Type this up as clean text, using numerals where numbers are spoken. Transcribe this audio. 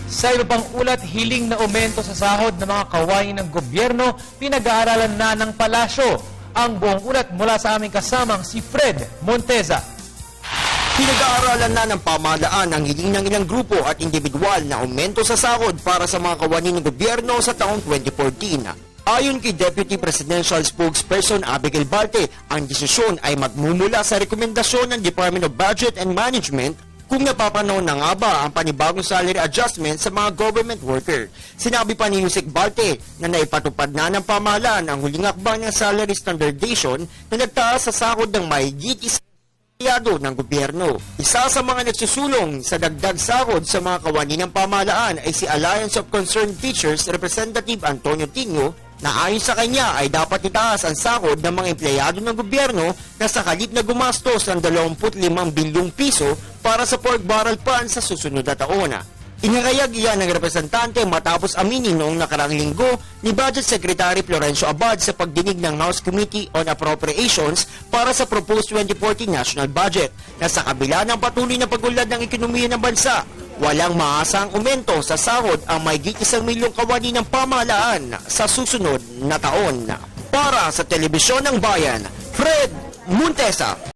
Sa iba pang ulat, hiling na aumento sa sahod ng mga kawani ng gobyerno, pinag-aaralan na ng palasyo. Ang buong ulat mula sa aming kasamang si Fred Monteza. Pinag-aaralan na ng pamahalaan ang hiling ng ilang grupo at individual na aumento sa sahod para sa mga kawani ng gobyerno sa taong 2014. Ayon kay Deputy Presidential Spokesperson Abigail Balte, ang desisyon ay magmumula sa rekomendasyon ng Department of Budget and Management kung napapanahon na nga ba ang panibagong salary adjustment sa mga government worker. Sinabi pa ni Yusek Balte na naipatupad na ng pamahalaan ang huling akbang ng salary standardization na nagtaas sa sahod ng mahigit empleyado ng gobyerno. Isa sa mga nagsusulong sa dagdag sahod sa mga kawani ng pamahalaan ay si Alliance of Concerned Teachers Representative Antonio Tingo, na ayon sa kanya ay dapat itaas ang sahod ng mga empleyado ng gobyerno na sa halip na gumastos ng 25 bilyong piso para sa pork barrel fund sa susunod na taon. Inihayag iyan ng representante matapos aminin noong nakaraang linggo ni Budget Secretary Florencio Abad sa pagdinig ng House Committee on Appropriations para sa proposed 2014 national budget na sa kabila ng patuloy na pag-unlad ng ekonomiya ng bansa, walang maasang aumento sa sahod ang mahigit 1 milyong kawani ng pamahalaan sa susunod na taon. Para sa Telebisyon ng Bayan, Fred Montesa.